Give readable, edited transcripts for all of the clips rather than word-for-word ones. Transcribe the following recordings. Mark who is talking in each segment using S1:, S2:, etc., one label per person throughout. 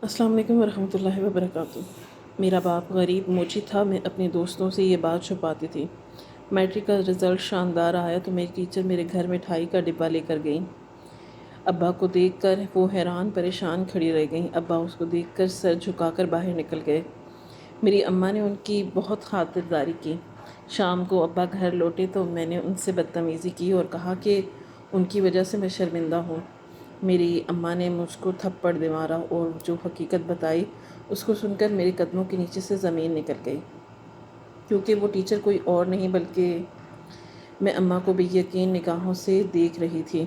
S1: السلام علیکم ورحمۃ اللہ وبرکاتہ۔ میرا باپ غریب موچی تھا، میں اپنے دوستوں سے یہ بات چھپاتی تھی۔ میٹرک کا رزلٹ شاندار آیا تو میری ٹیچر میرے گھر مٹھائی کا ڈبہ لے کر گئیں۔ ابا کو دیکھ کر وہ حیران پریشان کھڑی رہ گئیں۔ ابا اس کو دیکھ کر سر جھکا کر باہر نکل گئے۔ میری اماں نے ان کی بہت خاطرداری کی۔ شام کو ابا گھر لوٹے تو میں نے ان سے بدتمیزی کی اور کہا کہ ان کی وجہ سے میں شرمندہ ہوں۔ میری اماں نے مجھ کو تھپڑ دے مارا اور جو حقیقت بتائی اس کو سن کر میرے قدموں کے نیچے سے زمین نکل گئی، کیونکہ وہ ٹیچر کوئی اور نہیں بلکہ میں اماں کو بے یقین نگاہوں سے دیکھ رہی تھی۔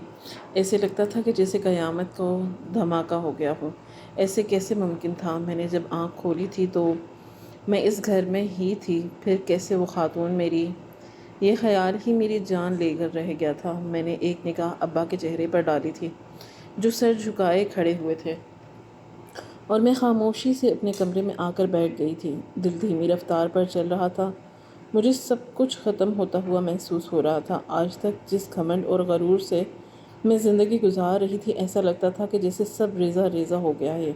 S1: ایسے لگتا تھا کہ جیسے قیامت کو دھماکہ ہو گیا ہو۔ ایسے کیسے ممکن تھا؟ میں نے جب آنکھ کھولی تھی تو میں اس گھر میں ہی تھی، پھر کیسے وہ خاتون میری؟ یہ خیال ہی میری جان لے کر رہ گیا تھا۔ میں نے ایک نگاہ ابا کے چہرے پر ڈالی تھی جو سر جھکائے کھڑے ہوئے تھے، اور میں خاموشی سے اپنے کمرے میں آ کر بیٹھ گئی تھی۔ دل دھیمی رفتار پر چل رہا تھا، مجھے سب کچھ ختم ہوتا ہوا محسوس ہو رہا تھا۔ آج تک جس گھمنڈ اور غرور سے میں زندگی گزار رہی تھی، ایسا لگتا تھا کہ جیسے سب ریزہ ریزہ ہو گیا ہے۔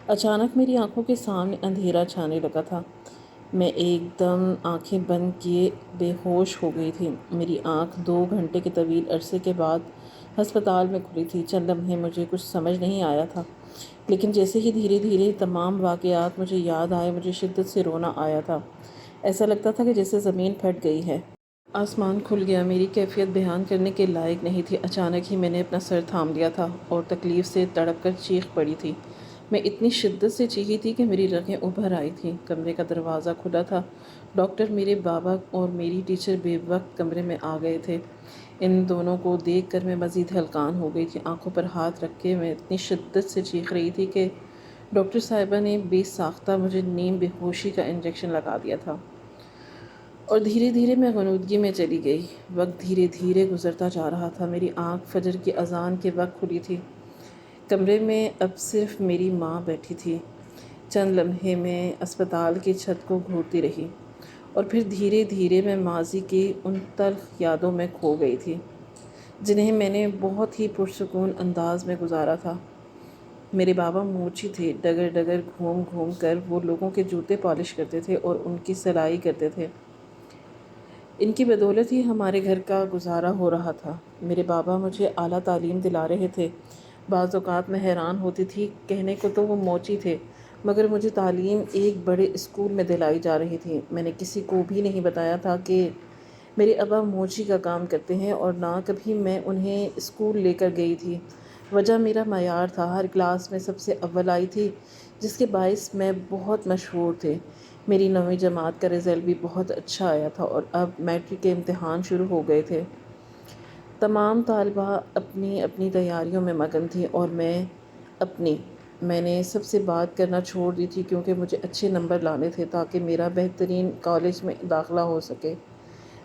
S1: اچانک میری آنکھوں کے سامنے اندھیرا چھانے لگا تھا۔ میں ایک دم آنکھیں بند کیے بے ہوش ہو گئی تھی۔ میری آنکھ 2 گھنٹے کے طویل عرصے کے بعد ہسپتال میں کھلی تھی۔ چند لمحے مجھے کچھ سمجھ نہیں آیا تھا، لیکن جیسے ہی دھیرے دھیرے تمام واقعات مجھے یاد آئے، مجھے شدت سے رونا آیا تھا۔ ایسا لگتا تھا کہ جیسے زمین پھٹ گئی ہے۔ آسمان کھل گیا۔ میری کیفیت بیان کرنے کے لائق نہیں تھی۔ اچانک ہی میں نے اپنا سر تھام لیا تھا اور تکلیف سے تڑپ کر چیخ پڑی تھی۔ میں اتنی شدت سے چیخی تھی کہ میری رگیں ابھر آئی تھیں۔ کمرے کا دروازہ کھلا تھا۔ ڈاکٹر، میرے بابا اور میری ٹیچر بے وقت کمرے میں آ گئے تھے۔ ان دونوں کو دیکھ کر میں مزید ہلکان ہو گئی تھی۔ آنکھوں پر ہاتھ رکھ کے میں اتنی شدت سے چیخ رہی تھی کہ ڈاکٹر صاحبہ نے بے ساختہ مجھے نیم بے ہوشی کا انجیکشن لگا دیا تھا، اور دھیرے دھیرے میں غنودگی میں چلی گئی۔ وقت دھیرے دھیرے گزرتا جا رہا تھا۔ میری آنکھ فجر کی اذان کے وقت کھلی تھی۔ کمرے میں اب صرف میری ماں بیٹھی تھی۔ چند لمحے میں اسپتال کی چھت کو گھورتی رہی، اور پھر دھیرے دھیرے میں ماضی کی ان تلخ یادوں میں کھو گئی تھی جنہیں میں نے بہت ہی پرسکون انداز میں گزارا تھا۔ میرے بابا موچی تھے۔ ڈگر ڈگر گھوم گھوم کر وہ لوگوں کے جوتے پالش کرتے تھے اور ان کی سلائی کرتے تھے۔ ان کی بدولت ہی ہمارے گھر کا گزارا ہو رہا تھا۔ میرے بابا مجھے اعلیٰ تعلیم دلا رہے تھے۔ بعض اوقات میں حیران ہوتی تھی، کہنے کو تو وہ موچی تھے، مگر مجھے تعلیم ایک بڑے اسکول میں دلائی جا رہی تھی۔ میں نے کسی کو بھی نہیں بتایا تھا کہ میرے ابا موچی کا کام کرتے ہیں، اور نہ کبھی میں انہیں اسکول لے کر گئی تھی۔ وجہ میرا معیار تھا۔ ہر کلاس میں سب سے اول آئی تھی، جس کے باعث میں بہت مشہور تھے۔ میری 9ویں جماعت کا رزلٹ بھی بہت اچھا آیا تھا، اور اب میٹرک کے امتحان شروع ہو گئے تھے۔ تمام طالبہ اپنی اپنی تیاریوں میں مگن تھیں، اور میں نے سب سے بات کرنا چھوڑ دی تھی، کیونکہ مجھے اچھے نمبر لانے تھے تاکہ میرا بہترین کالج میں داخلہ ہو سکے۔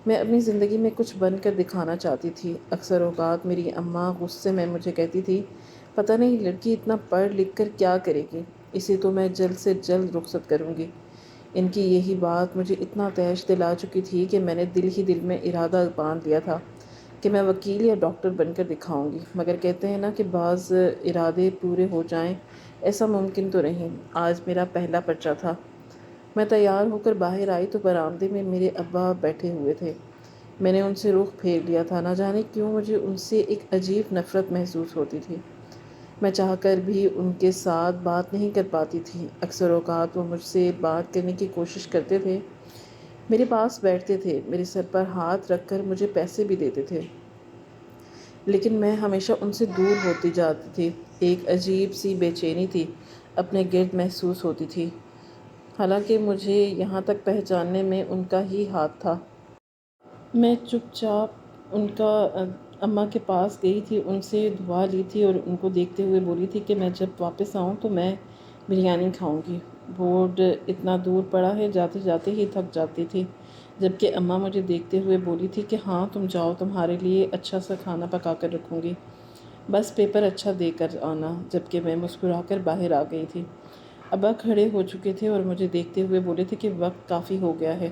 S1: میں اپنی زندگی میں کچھ بن کر دکھانا چاہتی تھی۔ اکثر اوقات میری اماں غصے میں مجھے کہتی تھی، پتہ نہیں لڑکی اتنا پڑھ لکھ کر کیا کرے گی، اسے تو میں جلد سے جلد رخصت کروں گی۔ ان کی یہی بات مجھے اتنا تیش دلا چکی تھی کہ میں نے دل ہی دل میں ارادہ باندھ لیا تھا کہ میں وکیل یا ڈاکٹر بن کر دکھاؤں گی۔ مگر کہتے ہیں نا کہ بعض ارادے پورے ہو جائیں، ایسا ممکن تو نہیں۔ آج میرا پہلا پرچہ تھا۔ میں تیار ہو کر باہر آئی تو برآمدے میں میرے ابا بیٹھے ہوئے تھے۔ میں نے ان سے رخ پھیر لیا تھا۔ نہ جانے کیوں مجھے ان سے ایک عجیب نفرت محسوس ہوتی تھی۔ میں چاہ کر بھی ان کے ساتھ بات نہیں کر پاتی تھی۔ اکثر اوقات وہ مجھ سے بات کرنے کی کوشش کرتے تھے، میرے پاس بیٹھتے تھے، میرے سر پر ہاتھ رکھ کر مجھے پیسے بھی دیتے تھے، لیکن میں ہمیشہ ان سے دور ہوتی جاتی تھی۔ ایک عجیب سی بے چینی تھی اپنے گرد محسوس ہوتی تھی، حالانکہ مجھے یہاں تک پہچاننے میں ان کا ہی ہاتھ تھا۔ میں چپ چاپ اماں کے پاس گئی تھی، ان سے دعا لی تھی اور ان کو دیکھتے ہوئے بولی تھی کہ میں جب واپس آؤں تو میں بریانی کھاؤں گی۔ بورڈ اتنا دور پڑا ہے، جاتے جاتے ہی تھک جاتی تھی، جبکہ اماں مجھے دیکھتے ہوئے بولی تھی کہ ہاں تم جاؤ، تمہارے لیے اچھا سا کھانا پکا کر رکھوں گی، بس پیپر اچھا دے کر آنا۔ جبکہ میں مسکرا کر باہر آ گئی تھی۔ ابا کھڑے ہو چکے تھے اور مجھے دیکھتے ہوئے بولے تھے کہ وقت کافی ہو گیا ہے،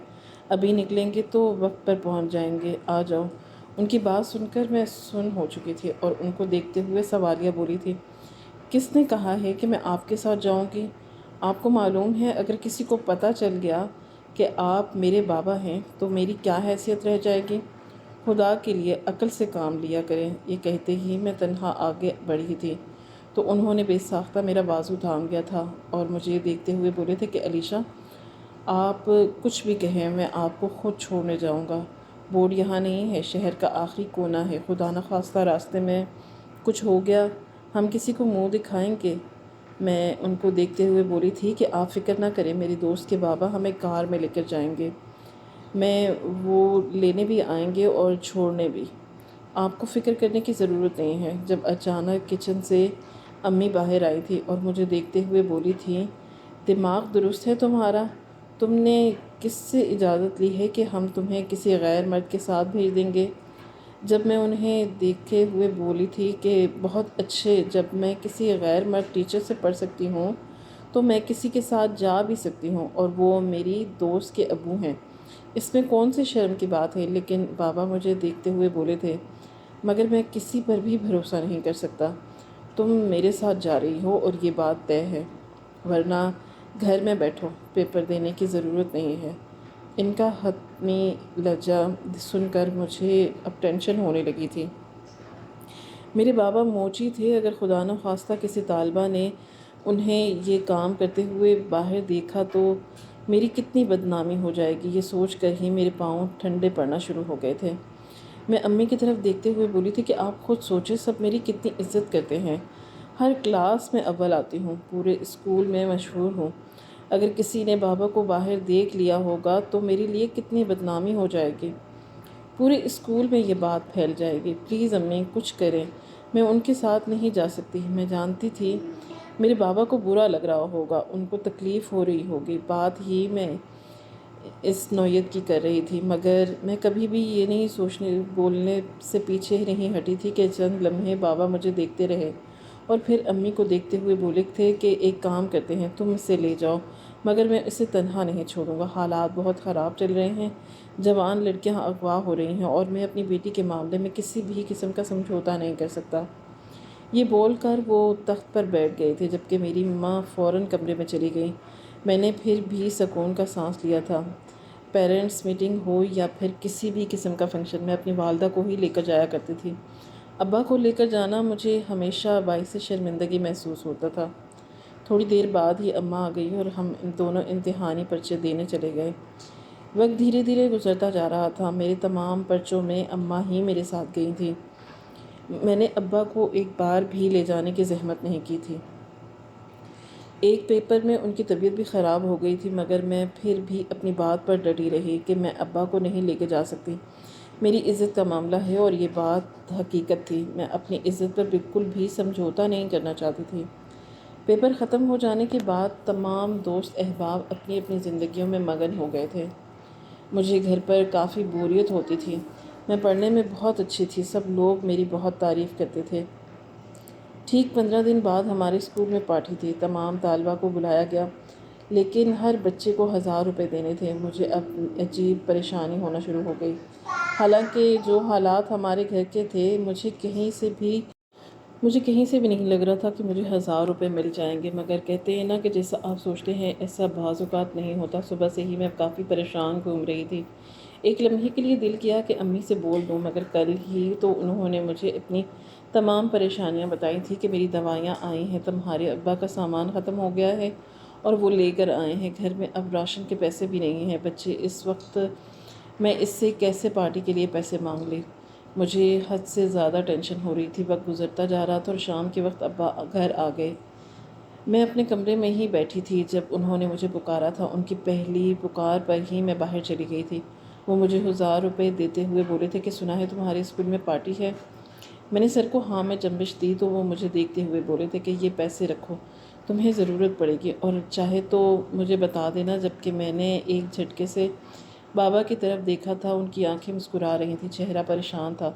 S1: ابھی نکلیں گے تو وقت پر پہنچ جائیں گے، آ جاؤ۔ ان کی بات سن کر میں سن ہو چکی تھی اور ان کو دیکھتے ہوئے سوالیہ بولی تھی، کس نے کہا ہے کہ میں آپ کے ساتھ جاؤں گی؟ آپ کو معلوم ہے اگر کسی کو پتہ چل گیا کہ آپ میرے بابا ہیں تو میری کیا حیثیت رہ جائے گی؟ خدا کے لیے عقل سے کام لیا کریں۔ یہ کہتے ہی میں تنہا آگے بڑھی تھی تو انہوں نے بے ساختہ میرا بازو تھام گیا تھا اور مجھے دیکھتے ہوئے بولے تھے کہ علیشہ، آپ کچھ بھی کہیں میں آپ کو خود چھوڑنے جاؤں گا۔ بورڈ یہاں نہیں ہے، شہر کا آخری کونا ہے، خدا نخواستہ راستے میں کچھ ہو گیا ہم کسی کو منہ دکھائیں گے؟ میں ان کو دیکھتے ہوئے بولی تھی کہ آپ فکر نہ کریں، میری دوست کے بابا ہمیں کار میں لے کر جائیں گے، میں وہ لینے بھی آئیں گے اور چھوڑنے بھی، آپ کو فکر کرنے کی ضرورت نہیں ہے۔ جب اچانک کچن سے امی باہر آئی تھی اور مجھے دیکھتے ہوئے بولی تھی، دماغ درست ہے تمہارا؟ تم نے کس سے اجازت لی ہے کہ ہم تمہیں کسی غیر مرد کے ساتھ بھیج دیں گے؟ جب میں انہیں دیکھے ہوئے بولی تھی کہ بہت اچھے، جب میں کسی غیر مرد ٹیچر سے پڑھ سکتی ہوں تو میں کسی کے ساتھ جا بھی سکتی ہوں، اور وہ میری دوست کے ابو ہیں، اس میں کون سی شرم کی بات ہے؟ لیکن بابا مجھے دیکھتے ہوئے بولے تھے، مگر میں کسی پر بھی بھروسہ نہیں کر سکتا، تم میرے ساتھ جا رہی ہو اور یہ بات طے ہے، ورنہ گھر میں بیٹھو، پیپر دینے کی ضرورت نہیں ہے۔ ان کا حتمی لہجہ سن کر مجھے اب ٹینشن ہونے لگی تھی۔ میرے بابا موچی تھے، اگر خدا نخواستہ کسی طالبہ نے انہیں یہ کام کرتے ہوئے باہر دیکھا تو میری کتنی بدنامی ہو جائے گی، یہ سوچ کر ہی میرے پاؤں ٹھنڈے پڑنا شروع ہو گئے تھے۔ میں امی کی طرف دیکھتے ہوئے بولی تھی کہ آپ خود سوچیں، سب میری کتنی عزت کرتے ہیں، ہر کلاس میں اول آتی ہوں، پورے اسکول میں مشہور ہوں، اگر کسی نے بابا کو باہر دیکھ لیا ہوگا تو میرے لیے کتنی بدنامی ہو جائے گی، پورے اسکول میں یہ بات پھیل جائے گی۔ پلیز امی کچھ کریں، میں ان کے ساتھ نہیں جا سکتی۔ میں جانتی تھی میرے بابا کو برا لگ رہا ہوگا، ان کو تکلیف ہو رہی ہوگی، بات ہی میں اس نوعیت کی کر رہی تھی، مگر میں کبھی بھی یہ نہیں بولنے سے پیچھے نہیں ہٹی تھی کہ چند لمحے بابا مجھے دیکھتے رہے اور پھر امی کو دیکھتے ہوئے بولے تھے کہ ایک کام کرتے ہیں، تم اسے لے جاؤ، مگر میں اسے تنہا نہیں چھوڑوں گا، حالات بہت خراب چل رہے ہیں، جوان لڑکیاں اغوا ہو رہی ہیں اور میں اپنی بیٹی کے معاملے میں کسی بھی قسم کا سمجھوتا نہیں کر سکتا۔ یہ بول کر وہ تخت پر بیٹھ گئے تھے، جبکہ میری ماں فوراً کمرے میں چلی گئی۔ میں نے پھر بھی سکون کا سانس لیا تھا۔ پیرنٹس میٹنگ ہو یا پھر کسی بھی قسم کا فنکشن، میں اپنی والدہ کو ہی لے کر جایا کرتی تھی۔ ابا کو لے کر جانا مجھے ہمیشہ باعث شرمندگی محسوس ہوتا تھا۔ تھوڑی دیر بعد ہی اماں آ گئی اور ہم دونوں امتحانی پرچے دینے چلے گئے۔ وقت دھیرے دھیرے گزرتا جا رہا تھا، میرے تمام پرچوں میں اماں ہی میرے ساتھ گئی تھیں، میں نے ابا کو ایک بار بھی لے جانے کی زحمت نہیں کی تھی۔ ایک پیپر میں ان کی طبیعت بھی خراب ہو گئی تھی، مگر میں پھر بھی اپنی بات پر ڈٹی رہی کہ میں ابا کو نہیں لے کے جا سکتی، میری عزت کا معاملہ ہے اور یہ بات حقیقت تھی، میں اپنی عزت پر بالکل بھی سمجھوتا نہیں کرنا چاہتی تھی۔ پیپر ختم ہو جانے کے بعد تمام دوست احباب اپنی اپنی زندگیوں میں مگن ہو گئے تھے۔ مجھے گھر پر کافی بوریت ہوتی تھی، میں پڑھنے میں بہت اچھی تھی، سب لوگ میری بہت تعریف کرتے تھے۔ ٹھیک 15 دن بعد ہمارے اسکول میں پارٹی تھی، تمام طالبہ کو بلایا گیا، لیکن ہر بچے کو 1000 روپے دینے تھے۔ مجھے اب عجیب پریشانی ہونا شروع ہو گئی، حالانکہ جو حالات ہمارے گھر کے تھے مجھے کہیں سے بھی نہیں لگ رہا تھا کہ مجھے 1000 روپے مل جائیں گے، مگر کہتے ہیں نا کہ جیسا آپ سوچتے ہیں ایسا بعض اوقات نہیں ہوتا۔ صبح سے ہی میں کافی پریشان گھوم رہی تھی، ایک لمحے کے لیے دل کیا کہ امی سے بول دوں، مگر کل ہی تو انہوں نے مجھے اپنی تمام پریشانیاں بتائی تھیں کہ میری دوائیاں آئی ہیں، تمہارے ابا کا سامان ختم ہو گیا ہے اور وہ لے کر آئے ہیں، گھر میں اب راشن کے پیسے بھی نہیں ہیں بچے، اس وقت میں اس سے کیسے پارٹی کے لیے پیسے مانگ لے؟ مجھے حد سے زیادہ ٹینشن ہو رہی تھی۔ وقت گزرتا جا رہا تھا اور شام کے وقت ابا گھر آ گئے۔ میں اپنے کمرے میں ہی بیٹھی تھی جب انہوں نے مجھے پکارا تھا، ان کی پہلی پکار پر ہی میں باہر چلی گئی تھی۔ وہ مجھے 1000 روپے دیتے ہوئے بولے تھے کہ سنا ہے تمہارے اسکول میں پارٹی ہے؟ میں نے سر کو ہاں میں جنبش دی تو وہ مجھے دیکھتے ہوئے بولے تھے کہ یہ پیسے رکھو، تمہیں ضرورت پڑے گی، اور چاہے تو مجھے بتا دینا۔ جبکہ میں نے ایک جھٹکے سے بابا کی طرف دیکھا تھا، ان کی آنکھیں مسکرا رہی تھیں، چہرہ پریشان تھا۔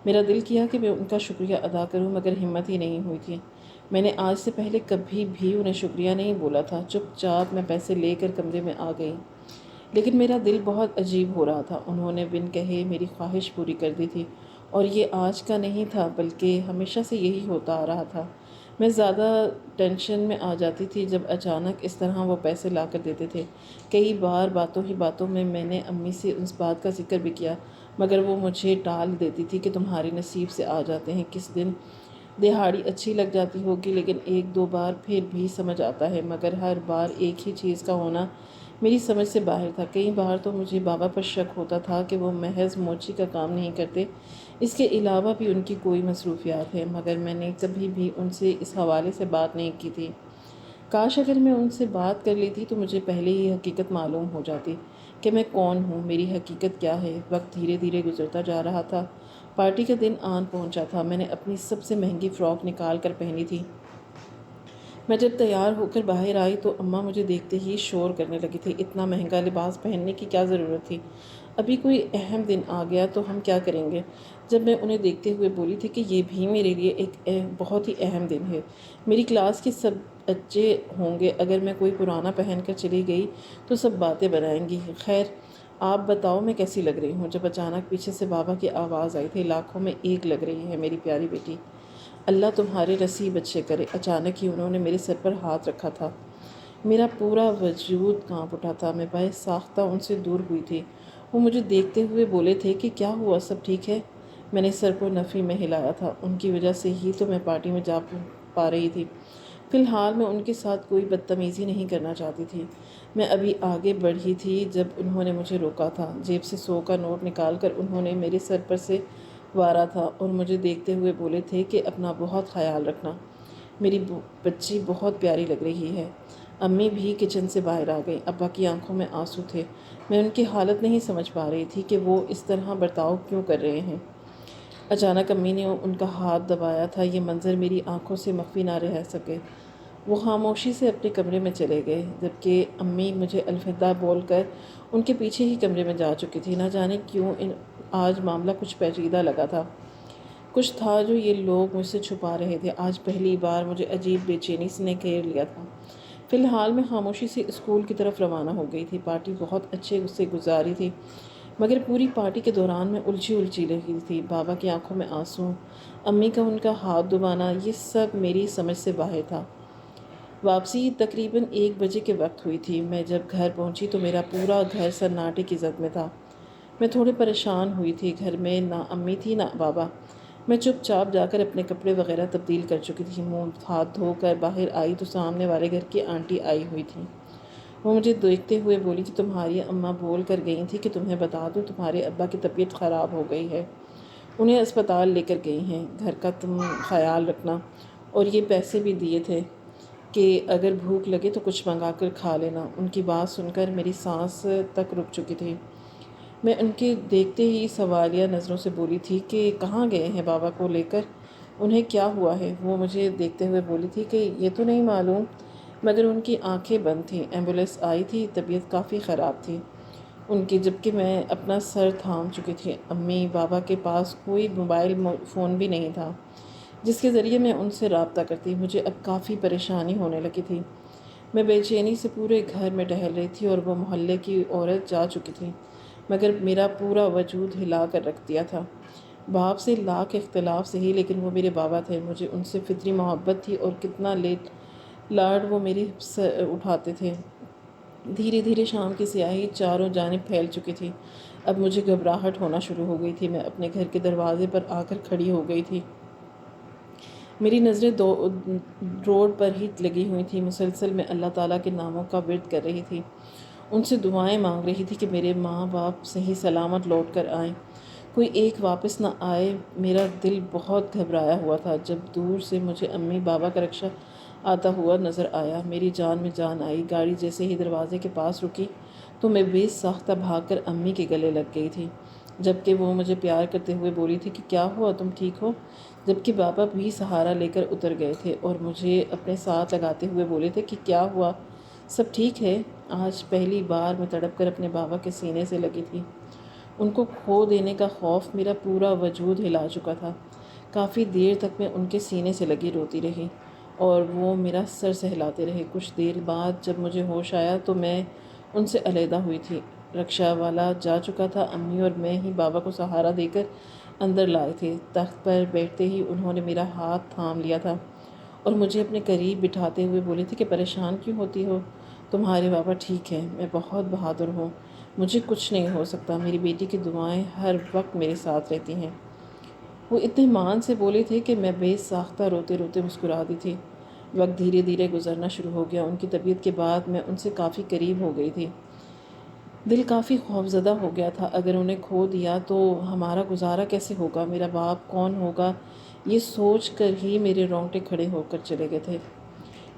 S1: میرا دل کیا کہ میں ان کا شکریہ ادا کروں، مگر ہمت ہی نہیں ہوئی تھی۔ میں نے آج سے پہلے کبھی بھی انہیں شکریہ نہیں بولا تھا۔ چپ چاپ میں پیسے لے کر کمرے میں آ گئی، لیکن میرا دل بہت عجیب ہو رہا تھا۔ انہوں نے بن کہے میری خواہش پوری کر دی تھی، اور یہ آج کا نہیں تھا بلکہ ہمیشہ سے یہی ہوتا آ رہا تھا۔ میں زیادہ ٹینشن میں آ جاتی تھی جب اچانک اس طرح وہ پیسے لا کر دیتے تھے۔ کئی بار باتوں ہی باتوں میں نے امی سے اس بات کا ذکر بھی کیا، مگر وہ مجھے ٹال دیتی تھی کہ تمہارے نصیب سے آ جاتے ہیں، کس دن دہاڑی اچھی لگ جاتی ہوگی، لیکن ایک دو بار پھر بھی سمجھ آتا ہے، مگر ہر بار ایک ہی چیز کا ہونا میری سمجھ سے باہر تھا۔ کئی بار تو مجھے بابا پر شک ہوتا تھا کہ وہ محض موچی کا کام نہیں کرتے، اس کے علاوہ بھی ان کی کوئی مصروفیات ہے، مگر میں نے کبھی بھی ان سے اس حوالے سے بات نہیں کی تھی۔ کاش اگر میں ان سے بات کر لیتی تو مجھے پہلے ہی حقیقت معلوم ہو جاتی کہ میں کون ہوں، میری حقیقت کیا ہے۔ وقت دھیرے دھیرے گزرتا جا رہا تھا، پارٹی کا دن آن پہنچا تھا۔ میں نے اپنی سب سے مہنگی فراک نکال کر پہنی تھی۔ میں جب تیار ہو کر باہر آئی تو اماں مجھے دیکھتے ہی شور کرنے لگی تھی، اتنا مہنگا لباس پہننے کی کیا ضرورت تھی؟ ابھی کوئی اہم دن آ گیا تو ہم کیا کریں گے؟ جب میں انہیں دیکھتے ہوئے بولی تھی کہ یہ بھی میرے لیے ایک بہت ہی اہم دن ہے، میری کلاس کے سب بچے ہوں گے، اگر میں کوئی پرانا پہن کر چلی گئی تو سب باتیں بنائیں گی۔ خیر آپ بتاؤ میں کیسی لگ رہی ہوں؟ جب اچانک پیچھے سے بابا کی آواز آئی تھی، لاکھوں میں ایک لگ رہی ہے میری پیاری بیٹی، اللہ تمہارے نصیب اچھے کرے۔ اچانک ہی انہوں نے میرے سر پر ہاتھ رکھا تھا، میرا پورا وجود کانپ اٹھا تھا، میں باعث ساختہ ان سے دور ہوئی تھی۔ وہ مجھے دیکھتے ہوئے بولے تھے کہ کیا ہوا، سب ٹھیک ہے؟ میں نے سر کو نفی میں ہلایا تھا، ان کی وجہ سے ہی تو میں پارٹی میں جا پا رہی تھی، فی الحال میں ان کے ساتھ کوئی بدتمیزی نہیں کرنا چاہتی تھی۔ میں ابھی آگے بڑھی تھی جب انہوں نے مجھے روکا تھا، جیب سے 100 کا نوٹ نکال کر انہوں نے میرے سر پر سے وارا تھا اور مجھے دیکھتے ہوئے بولے تھے کہ اپنا بہت خیال رکھنا، میری بچی بہت پیاری لگ رہی ہے۔ امی بھی کچن سے باہر آ گئیں، ابا کی آنکھوں میں آنسو تھے، میں ان کی حالت نہیں سمجھ پا رہی تھی کہ وہ اس طرح برتاؤ کیوں کر رہے ہیں۔ اچانک امی نے ان کا ہاتھ دبایا تھا، یہ منظر میری آنکھوں سے مخفی نہ رہ سکے۔ وہ خاموشی سے اپنے کمرے میں چلے گئے، جبکہ امی مجھے الوداع بول کر ان کے پیچھے ہی کمرے میں جا چکی تھی۔ نہ جانے کیوں آج معاملہ کچھ پیچیدہ لگا تھا، کچھ تھا جو یہ لوگ مجھ سے چھپا رہے تھے۔ آج پہلی بار مجھے عجیب بے چینی نے گھیر لیا تھا۔ فی الحال میں خاموشی سے اسکول کی طرف روانہ ہو گئی تھی۔ پارٹی بہت اچھے سے گزاری تھی، مگر پوری پارٹی کے دوران میں الجھی رہی تھی۔ بابا کی آنکھوں میں آنسو، امی کا ان کا ہاتھ دبانا، یہ سب میری سمجھ سے باہر تھا۔ واپسی تقریباً 1 بجے کے وقت ہوئی تھی۔ میں جب گھر پہنچی تو میرا پورا گھر سناٹے کی زد میں تھا۔ میں تھوڑی پریشان ہوئی تھی، گھر میں نہ امی تھی نہ بابا۔ میں چپ چاپ جا کر اپنے کپڑے وغیرہ تبدیل کر چکی تھی، منہ ہاتھ دھو کر باہر آئی تو سامنے والے گھر کی آنٹی آئی ہوئی تھیں۔ وہ مجھے دیکھتے ہوئے بولی کہ تمہاری اماں بول کر گئی تھی کہ تمہیں بتا دوں تمہارے ابا کی طبیعت خراب ہو گئی ہے، انہیں اسپتال لے کر گئی ہیں، گھر کا تم خیال رکھنا، اور یہ پیسے بھی دیے تھے کہ اگر بھوک لگے تو کچھ منگا کر کھا لینا۔ ان کی بات سن کر میری سانس تک رک چکی تھی۔ میں ان کے دیکھتے ہی سوالیہ نظروں سے بولی تھی کہ کہاں گئے ہیں بابا کو لے کر، انہیں کیا ہوا ہے؟ وہ مجھے دیکھتے ہوئے بولی تھی کہ یہ تو نہیں معلوم، مگر ان کی آنکھیں بند تھیں۔ ایمبولینس آئی تھی، طبیعت کافی خراب تھی ان کی، جبکہ میں اپنا سر تھام چکی تھی۔ امی بابا کے پاس کوئی موبائل فون بھی نہیں تھا جس کے ذریعے میں ان سے رابطہ کرتی۔ مجھے اب کافی پریشانی ہونے لگی تھی، میں بے چینی سے پورے گھر میں ٹہل رہی تھی اور وہ محلے کی عورت جا چکی تھی، مگر میرا پورا وجود ہلا کر رکھ دیا تھا۔ باپ سے لاکھ اختلاف سہی، لیکن وہ میرے بابا تھے، مجھے ان سے فطری محبت تھی، اور کتنا لاڈ وہ میری اٹھاتے تھے۔ دھیرے دھیرے شام کی سیاہی چاروں جانب پھیل چکی تھی، اب مجھے گھبراہٹ ہونا شروع ہو گئی تھی۔ میں اپنے گھر کے دروازے پر آ کر کھڑی ہو گئی تھی، میری نظریں روڈ پر ہی لگی ہوئی تھیں، مسلسل میں اللہ تعالیٰ کے ناموں کا ورد کر رہی تھی، ان سے دعائیں مانگ رہی تھی کہ میرے ماں باپ صحیح سلامت لوٹ کر آئیں، کوئی ایک واپس نہ آئے۔ میرا دل بہت گھبرایا ہوا تھا۔ جب دور سے مجھے امی بابا کا رکشہ آتا ہوا نظر آیا، میری جان میں جان آئی۔ گاڑی جیسے ہی دروازے کے پاس رکی تو میں بے ساختہ بھاگ کر امی کے گلے لگ گئی تھی، جبکہ وہ مجھے پیار کرتے ہوئے بولی تھی کہ کیا ہوا، تم ٹھیک ہو؟ جبکہ بابا بھی سہارا لے کر اتر گئے تھے اور مجھے اپنے ساتھ لگاتے ہوئے بولے تھے کہ کیا ہوا، سب ٹھیک ہے؟ آج پہلی بار میں تڑپ کر اپنے بابا کے سینے سے لگی تھی۔ ان کو کھو دینے کا خوف میرا پورا وجود ہلا چکا تھا۔ کافی دیر تک میں ان کے سینے سے لگی روتی رہی اور وہ میرا سر سہلاتے رہے۔ کچھ دیر بعد جب مجھے ہوش آیا تو میں ان سے علیحدہ ہوئی تھی، رکشہ والا جا چکا تھا، امی اور میں ہی بابا کو سہارا دے کر اندر لائے تھے۔ تخت پر بیٹھتے ہی انہوں نے میرا ہاتھ تھام لیا تھا اور مجھے اپنے قریب بٹھاتے ہوئے بولی تھی کہ پریشان کیوں ہوتی ہو، تمہارے بابا ٹھیک ہے، میں بہت بہادر ہوں، مجھے کچھ نہیں ہو سکتا، میری بیٹی کی دعائیں ہر وقت میرے ساتھ رہتی ہیں۔ وہ اتنے مان سے بولے تھے کہ میں بے ساختہ روتے روتے مسکرا دی تھی۔ وقت دھیرے دھیرے گزرنا شروع ہو گیا۔ ان کی طبیعت کے بعد میں ان سے کافی قریب ہو گئی تھی۔ دل کافی خوفزدہ ہو گیا تھا، اگر انہیں کھو دیا تو ہمارا گزارا کیسے ہوگا، میرا باپ کون ہوگا، یہ سوچ کر ہی میرے رونگٹے کھڑے ہو کر چلے گئے تھے۔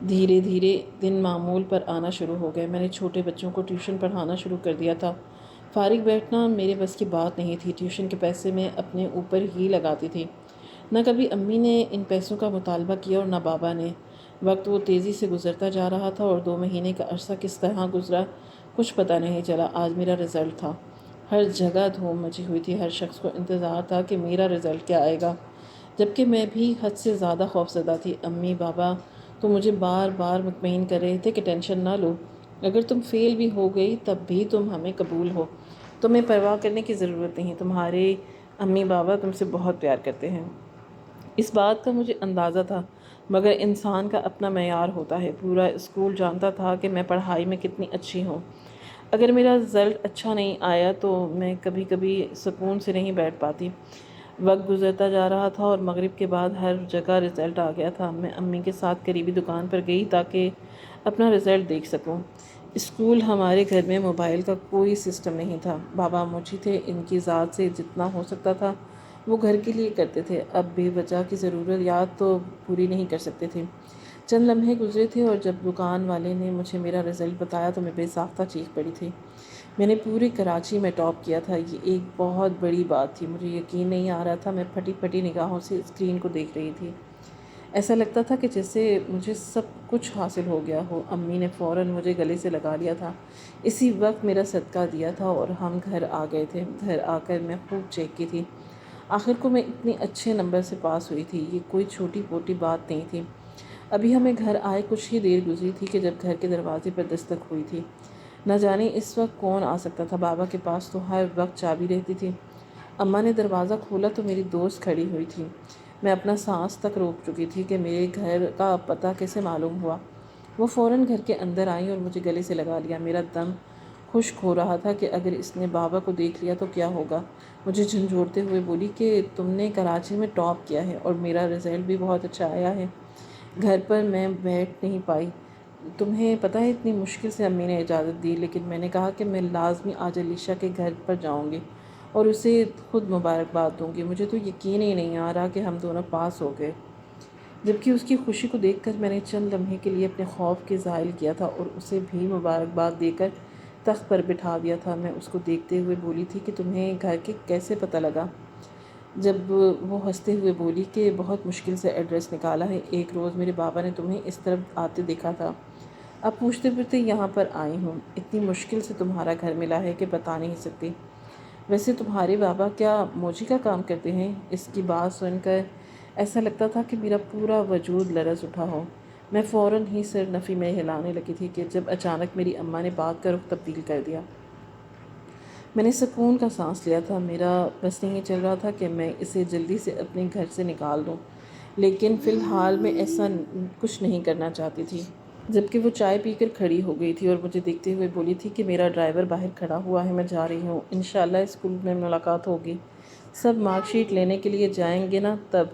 S1: دھیرے دھیرے دن معمول پر آنا شروع ہو گئے۔ میں نے چھوٹے بچوں کو ٹیوشن پڑھانا شروع کر دیا تھا۔ فارغ بیٹھنا میرے بس کی بات نہیں تھی۔ ٹیوشن کے پیسے میں اپنے اوپر ہی لگاتی تھی۔ نہ کبھی امی نے ان پیسوں کا مطالبہ کیا اور نہ بابا نے۔ وقت وہ تیزی سے گزرتا جا رہا تھا اور 2 مہینے کا عرصہ کس طرح گزرا کچھ پتہ نہیں چلا۔ آج میرا رزلٹ تھا۔ ہر جگہ دھوم مچی ہوئی تھی، ہر شخص کو انتظار تھا کہ میرا رزلٹ کیا آئے گا، جبکہ میں بھی حد سے زیادہ خوفزدہ تھی۔ امی بابا تو مجھے بار بار مطمئن کر رہے تھے کہ ٹینشن نہ لو، اگر تم فیل بھی ہو گئی تب بھی تم ہمیں قبول ہو، تمہیں پرواہ کرنے کی ضرورت نہیں، تمہارے امی بابا تم سے بہت پیار کرتے ہیں۔ اس بات کا مجھے اندازہ تھا، مگر انسان کا اپنا معیار ہوتا ہے۔ پورا اسکول جانتا تھا کہ میں پڑھائی میں کتنی اچھی ہوں۔ اگر میرا رزلٹ اچھا نہیں آیا تو میں کبھی کبھی سکون سے نہیں بیٹھ پاتی۔ وقت گزرتا جا رہا تھا اور مغرب کے بعد ہر جگہ رزلٹ آ گیا تھا۔ میں امی کے ساتھ قریبی دکان پر گئی تاکہ اپنا رزلٹ دیکھ سکوں۔ اسکول ہمارے گھر میں موبائل کا کوئی سسٹم نہیں تھا۔ بابا موچی تھے، ان کی ذات سے جتنا ہو سکتا تھا وہ گھر کے لیے کرتے تھے۔ اب بے وجہ کی ضروریات تو پوری نہیں کر سکتے تھے۔ چند لمحے گزرے تھے اور جب دکان والے نے مجھے میرا رزلٹ بتایا تو میں بے ساختہ چیخ پڑی تھی۔ میں نے پوری کراچی میں ٹاپ کیا تھا، یہ ایک بہت بڑی بات تھی۔ مجھے یقین نہیں آ رہا تھا، میں پھٹی پھٹی نگاہوں سے اسکرین کو دیکھ رہی تھی۔ ایسا لگتا تھا کہ جیسے مجھے سب کچھ حاصل ہو گیا ہو۔ امی نے فوراً مجھے گلے سے لگا لیا تھا، اسی وقت میرا صدقہ دیا تھا اور ہم گھر آ گئے تھے۔ گھر آ کر میں خوب چیک کی تھی۔ آخر کو میں اتنے اچھے نمبر سے پاس ہوئی تھی، یہ کوئی چھوٹی موٹی بات نہیں تھی۔ ابھی ہمیں گھر آئے کچھ ہی دیر گزری تھی کہ جب گھر کے دروازے پر دستک ہوئی تھی۔ نہ جانے اس وقت کون آ سکتا تھا، بابا کے پاس تو ہر وقت چابی رہتی تھی۔ اماں نے دروازہ کھولا تو میری دوست کھڑی ہوئی تھی۔ میں اپنا سانس تک روک چکی تھی کہ میرے گھر کا پتہ کیسے معلوم ہوا۔ وہ فوراً گھر کے اندر آئیں اور مجھے گلے سے لگا لیا۔ میرا دم خشک ہو رہا تھا کہ اگر اس نے بابا کو دیکھ لیا تو کیا ہوگا۔ مجھے جھنجھوڑتے ہوئے بولی کہ تم نے کراچی میں ٹاپ کیا ہے اور میرا رزلٹ بھی بہت اچھا آیا ہے۔ گھر پر میں بیٹھ نہیں پائی۔ تمہیں پتہ ہے اتنی مشکل سے امی نے اجازت دی، لیکن میں نے کہا کہ میں لازمی آج علیشہ کے گھر پر جاؤں گی اور اسے خود مبارکباد دوں گی۔ مجھے تو یقین ہی نہیں آ رہا کہ ہم دونوں پاس ہو گئے، جبکہ اس کی خوشی کو دیکھ کر میں نے چند لمحے کے لیے اپنے خوف کے زائل کیا تھا اور اسے بھی مبارکباد دے کر تخت پر بٹھا دیا تھا۔ میں اس کو دیکھتے ہوئے بولی تھی کہ تمہیں گھر کے کیسے پتہ لگا؟ جب وہ ہنستے ہوئے بولی کہ بہت مشکل سے ایڈریس نکالا ہے، ایک روز میرے بابا نے تمہیں اس طرف آتے دیکھا تھا، اب پوچھتے پوچھتے یہاں پر آئی ہوں، اتنی مشکل سے تمہارا گھر ملا ہے کہ بتا نہیں سکتی۔ ویسے تمہارے بابا کیا موچی کا کام کرتے ہیں؟ اس کی بات سن کر ایسا لگتا تھا کہ میرا پورا وجود لرز اٹھا ہو۔ میں فوراً ہی سر نفی میں ہلانے لگی تھی کہ جب اچانک میری اماں نے بات کا رخ تبدیل کر دیا۔ میں نے سکون کا سانس لیا تھا۔ میرا بس نہیں چل رہا تھا کہ میں اسے جلدی سے اپنے گھر سے نکال دوں، لیکن فی الحال میں ایسا کچھ نہیں کرنا چاہتی تھی۔ جبکہ وہ چائے پی کر کھڑی ہو گئی تھی اور مجھے دیکھتے ہوئے بولی تھی کہ میرا ڈرائیور باہر کھڑا ہوا ہے، میں جا رہی ہوں، انشاءاللہ اسکول میں ملاقات ہوگی، سب مارک شیٹ لینے کے لیے جائیں گے نا تب۔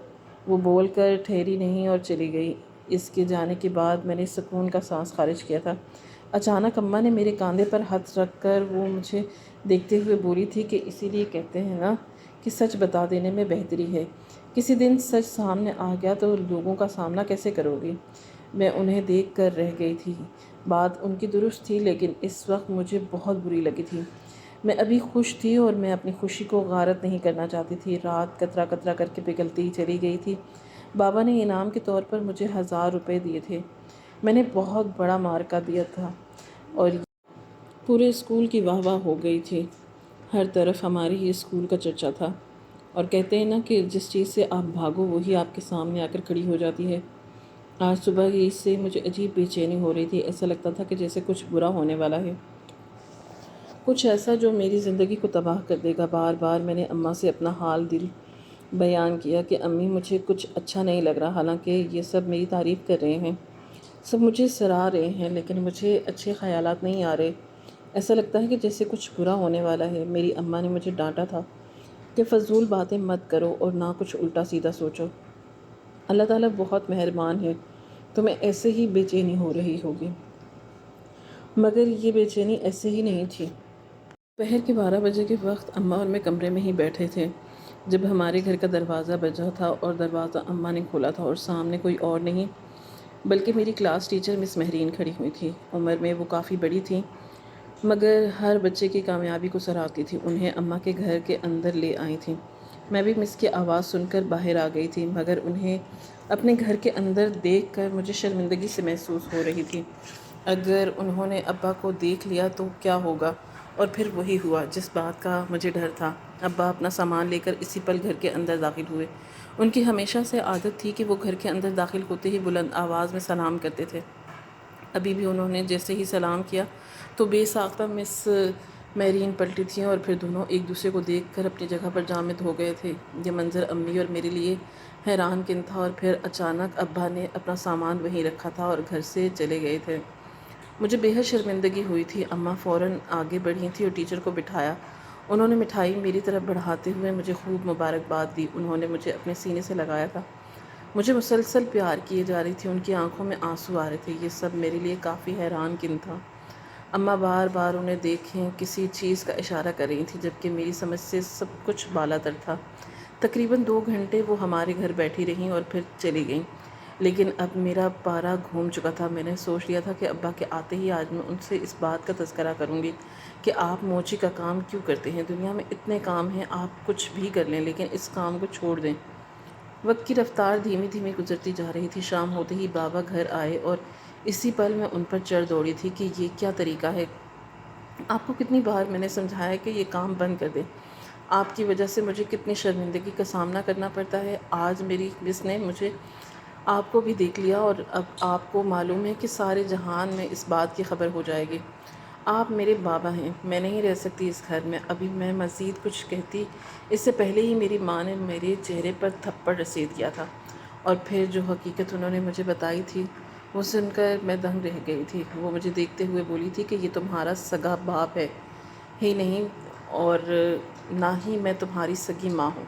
S1: وہ بول کر ٹھہری نہیں اور چلی گئی۔ اس کے جانے کے بعد میں نے سکون کا سانس خارج کیا تھا۔ اچانک اماں نے میرے کاندھے پر ہاتھ رکھ کر وہ مجھے دیکھتے ہوئے بولی تھی کہ اسی لیے کہتے ہیں نا کہ سچ بتا دینے میں بہتری ہے، کسی دن سچ سامنے آ گیا تو لوگوں کا سامنا کیسے کرو گی؟ میں انہیں دیکھ کر رہ گئی تھی۔ بات ان کی درست تھی، لیکن اس وقت مجھے بہت بری لگی تھی۔ میں ابھی خوش تھی اور میں اپنی خوشی کو غارت نہیں کرنا چاہتی تھی۔ رات قطرہ قطرہ کر کے پگھلتی چلی گئی تھی۔ بابا نے انعام کے طور پر مجھے 1000 روپے دیے تھے۔ میں نے بہت بڑا مارکہ دیا تھا اور پورے اسکول کی واہ واہ ہو گئی تھی۔ ہر طرف ہماری ہی اسکول کا چرچا تھا، اور کہتے ہیں نا کہ جس چیز سے آپ بھاگو وہی آپ کے سامنے آ کر کھڑی ہو جاتی ہے۔ آج صبح ہی اس سے مجھے عجیب بے چینی ہو رہی تھی۔ ایسا لگتا تھا کہ جیسے کچھ برا ہونے والا ہے، کچھ ایسا جو میری زندگی کو تباہ کر دے گا۔ بار بار میں نے اماں سے اپنا حال دل بیان کیا کہ امی مجھے کچھ اچھا نہیں لگ رہا، حالانکہ یہ سب میری تعریف کر رہے ہیں، سب مجھے سراہ رہے ہیں، لیکن مجھے اچھے خیالات نہیں آ رہے۔ ایسا لگتا ہے کہ جیسے کچھ برا ہونے والا ہے۔ میری اماں نے مجھے ڈانٹا تھا کہ فضول باتیں مت کرو اور نہ کچھ الٹا سیدھا سوچو۔ اللہ تعالیٰ بہت مہربان ہے، تمہیں ایسے ہی بے چینی ہو رہی ہوگی، مگر یہ بے چینی ایسے ہی نہیں تھی۔ دوپہر کے 12 بجے کے وقت اماں اور میں کمرے میں ہی بیٹھے تھے جب ہمارے گھر کا دروازہ بجا تھا، اور دروازہ اماں نے کھولا تھا اور سامنے کوئی اور نہیں بلکہ میری کلاس ٹیچر مس مہرین کھڑی ہوئی تھی۔ عمر میں وہ کافی بڑی تھیں، مگر ہر بچے کی کامیابی کو سراہتی تھی۔ انہیں اماں کے گھر کے اندر لے آئی تھیں۔ میں بھی مس کی آواز سن کر باہر آ گئی تھی، مگر انہیں اپنے گھر کے اندر دیکھ کر مجھے شرمندگی سے محسوس ہو رہی تھی۔ اگر انہوں نے ابا کو دیکھ لیا تو کیا ہوگا؟ اور پھر وہی ہوا جس بات کا مجھے ڈر تھا۔ ابا اپنا سامان لے کر اسی پل گھر کے اندر داخل ہوئے۔ ان کی ہمیشہ سے عادت تھی کہ وہ گھر کے اندر داخل ہوتے ہی بلند آواز میں سلام کرتے تھے۔ ابھی بھی انہوں نے جیسے ہی سلام کیا تو بے ساختہ مس میرین پلٹی تھیں، اور پھر دونوں ایک دوسرے کو دیکھ کر اپنی جگہ پر جامد ہو گئے تھے۔ یہ منظر امی اور میرے لیے حیران کن تھا، اور پھر اچانک ابا نے اپنا سامان وہیں رکھا تھا اور گھر سے چلے گئے تھے۔ مجھے بے حد شرمندگی ہوئی تھی۔ اماں فوراً آگے بڑھی تھی اور ٹیچر کو بٹھایا۔ انہوں نے مٹھائی میری طرف بڑھاتے ہوئے مجھے خوب مبارکباد دی۔ انہوں نے مجھے اپنے سینے سے لگایا تھا، مجھے مسلسل پیار کیے جا رہی تھی، ان کی آنکھوں میں آنسو آ رہے تھے۔ یہ سب میرے لیے کافی حیران کن تھا۔ اماں بار بار انہیں دیکھیں کسی چیز کا اشارہ کر رہی تھیں، جبکہ میری سمجھ سے سب کچھ بالا تر تھا۔ تقریباً 2 گھنٹے وہ ہمارے گھر بیٹھی رہیں اور پھر چلی گئیں، لیکن اب میرا پارا گھوم چکا تھا۔ میں نے سوچ لیا تھا کہ ابا کے آتے ہی آج میں ان سے اس بات کا تذکرہ کروں گی کہ آپ موچی کا کام کیوں کرتے ہیں؟ دنیا میں اتنے کام ہیں، آپ کچھ بھی کر لیں، لیکن اس کام کو چھوڑ دیں۔ وقت کی رفتار دھیمی دھیمی گزرتی جا رہی تھی۔ شام ہوتے ہی بابا گھر آئے اور اسی پل میں ان پر چڑھ دوڑی تھی کہ یہ کیا طریقہ ہے؟ آپ کو کتنی بار میں نے سمجھایا کہ یہ کام بند کر دیں؟ آپ کی وجہ سے مجھے کتنی شرمندگی کا سامنا کرنا پڑتا ہے۔ آج میری مس نے مجھے آپ کو بھی دیکھ لیا، اور اب آپ کو معلوم ہے کہ سارے جہان میں اس بات کی خبر ہو جائے گی۔ آپ میرے بابا ہیں، میں نہیں رہ سکتی اس گھر میں۔ ابھی میں مزید کچھ کہتی اس سے پہلے ہی میری ماں نے میرے چہرے پر تھپڑ رسید کیا تھا، اور پھر جو حقیقت انہوں نے مجھے بتائی تھی وہ سن کر میں دنگ رہ گئی تھی۔ وہ مجھے دیکھتے ہوئے بولی تھی کہ یہ تمہارا سگا باپ ہے ہی نہیں، اور نہ ہی میں تمہاری سگی ماں ہوں۔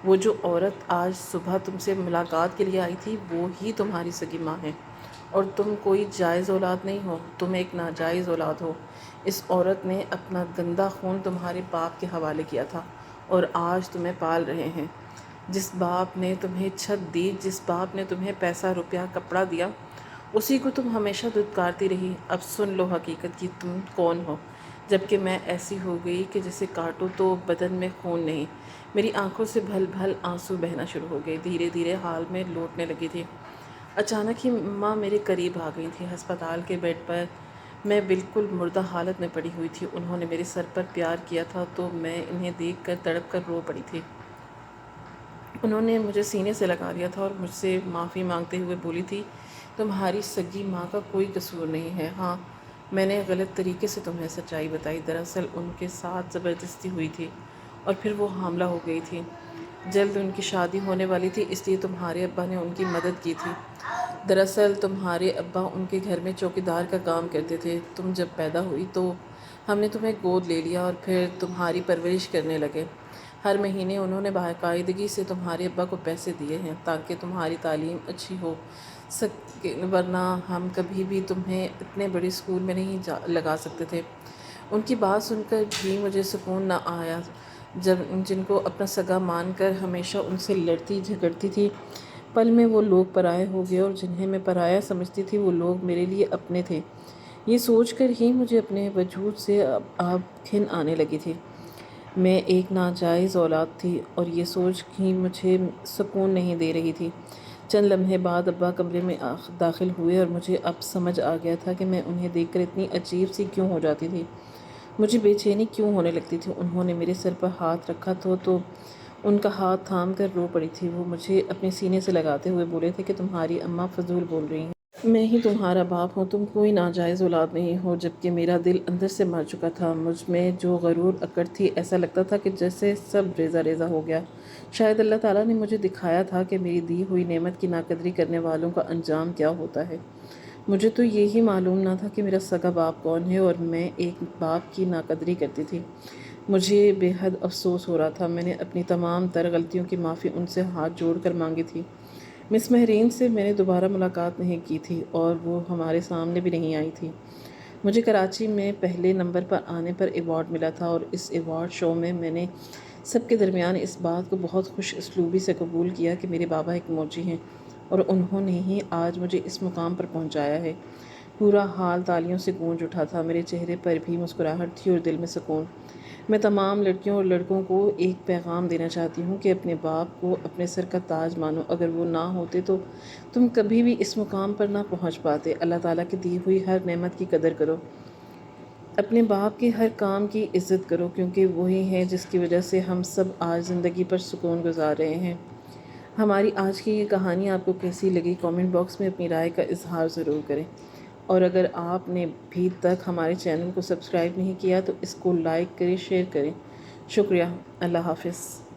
S1: وہ جو عورت آج صبح تم سے ملاقات کے لیے آئی تھی وہ ہی تمہاری سگی ماں ہے، اور تم کوئی جائز اولاد نہیں ہو، تم ایک ناجائز اولاد ہو۔ اس عورت نے اپنا گندا خون تمہارے باپ کے حوالے کیا تھا، اور آج تمہیں پال رہے ہیں۔ جس باپ نے تمہیں چھت دی، جس باپ نے تمہیں پیسہ روپیہ کپڑا دیا، اسی کو تم ہمیشہ دھتکارتی رہی۔ اب سن لو حقیقت کہ تم کون ہو۔ جبکہ میں ایسی ہو گئی کہ جسے کاٹو تو بدن میں خون نہیں۔ میری آنکھوں سے بھل بھل آنسو بہنا شروع ہو گئے، دھیرے دھیرے حال میں لوٹنے لگی تھی۔ اچانک ہی ماں میرے قریب آ گئی تھی۔ ہسپتال کے بیڈ پر میں بالکل مردہ حالت میں پڑی ہوئی تھی۔ انہوں نے میرے سر پر پیار کیا تھا تو میں انہیں دیکھ کر تڑپ کر رو پڑی تھی۔ انہوں نے مجھے سینے سے لگا لیا تھا اور مجھ سے معافی مانگتے ہوئے بولی تھی، تمہاری سگی ماں کا کوئی قصور نہیں ہے۔ ہاں، میں نے غلط طریقے سے تمہیں سچائی بتائی۔ دراصل ان کے ساتھ زبردستی ہوئی تھی، اور پھر وہ حاملہ ہو گئی تھی۔ جلد ان کی شادی ہونے والی تھی، اس لیے تمہارے ابا نے ان کی مدد کی تھی۔ دراصل تمہارے ابا ان کے گھر میں چوکیدار کا کام کرتے تھے۔ تم جب پیدا ہوئی تو ہم نے تمہیں گود لے لیا اور پھر تمہاری پرورش کرنے لگے۔ ہر مہینے انہوں نے باقاعدگی سے تمہارے ابا کو پیسے دیے ہیں تاکہ تمہاری تعلیم اچھی ہو سکے، ورنہ ہم کبھی بھی تمہیں اتنے بڑے اسکول میں نہیں لگا سکتے تھے۔ ان کی بات سن کر بھی مجھے سکون نہ آیا۔ جن کو اپنا سگا مان کر ہمیشہ ان سے لڑتی جھگڑتی تھی، پل میں وہ لوگ پرائے ہو گئے، اور جنہیں میں پرایا سمجھتی تھی وہ لوگ میرے لیے اپنے تھے۔ یہ سوچ کر ہی مجھے اپنے وجود سے اب گھن آنے لگی تھی۔ میں ایک ناجائز اولاد تھی، اور یہ سوچ ہی مجھے سکون نہیں دے رہی تھی۔ چند لمحے بعد ابا کمرے میں داخل ہوئے، اور مجھے اب سمجھ آ گیا تھا کہ میں انہیں دیکھ کر اتنی عجیب سی کیوں ہو جاتی تھی، مجھے بے چینی کیوں ہونے لگتی تھی۔ انہوں نے میرے سر پر ہاتھ رکھا تو ان کا ہاتھ تھام کر رو پڑی تھی۔ وہ مجھے اپنے سینے سے لگاتے ہوئے بولے تھے کہ تمہاری اماں فضول بول رہی ہیں۔ میں ہی تمہارا باپ ہوں، تم کوئی ناجائز اولاد نہیں ہو، جبکہ میرا دل اندر سے مر چکا تھا۔ مجھ میں جو غرور اکڑ تھی، ایسا لگتا تھا کہ جیسے سب ریزہ ریزہ ہو گیا۔ شاید اللہ تعالیٰ نے مجھے دکھایا تھا کہ میری دی ہوئی نعمت کی ناقدری کرنے والوں کا انجام کیا ہوتا ہے۔ مجھے تو یہی معلوم نہ تھا کہ میرا سگا باپ کون ہے، اور میں ایک باپ کی ناقدری کرتی تھی۔ مجھے بے حد افسوس ہو رہا تھا۔ میں نے اپنی تمام تر غلطیوں کی معافی ان سے ہاتھ جوڑ کر مانگی تھی۔ مس مہرین سے میں نے دوبارہ ملاقات نہیں کی تھی، اور وہ ہمارے سامنے بھی نہیں آئی تھی۔ مجھے کراچی میں پہلے نمبر پر آنے پر ایوارڈ ملا تھا، اور اس ایوارڈ شو میں میں نے سب کے درمیان اس بات کو بہت خوش اسلوبی سے قبول کیا کہ میرے بابا ایک موچی ہیں، اور انہوں نے ہی آج مجھے اس مقام پر پہنچایا ہے۔ پورا حال تالیوں سے گونج اٹھا تھا، میرے چہرے پر بھی مسکراہٹ تھی اور دل میں سکون۔ میں تمام لڑکیوں اور لڑکوں کو ایک پیغام دینا چاہتی ہوں کہ اپنے باپ کو اپنے سر کا تاج مانو۔ اگر وہ نہ ہوتے تو تم کبھی بھی اس مقام پر نہ پہنچ پاتے۔ اللہ تعالیٰ کی دی ہوئی ہر نعمت کی قدر کرو، اپنے باپ کے ہر کام کی عزت کرو، کیونکہ وہی ہیں جس کی وجہ سے ہم سب آج زندگی پر سکون گزار رہے ہیں۔ ہماری آج کی یہ کہانی آپ کو کیسی لگی؟ کامنٹ باکس میں اپنی رائے کا اظہار ضرور کریں، اور اگر آپ نے بھی تک ہمارے چینل کو سبسکرائب نہیں کیا تو اس کو لائک کریں، شیئر کریں۔ شکریہ۔ اللہ حافظ۔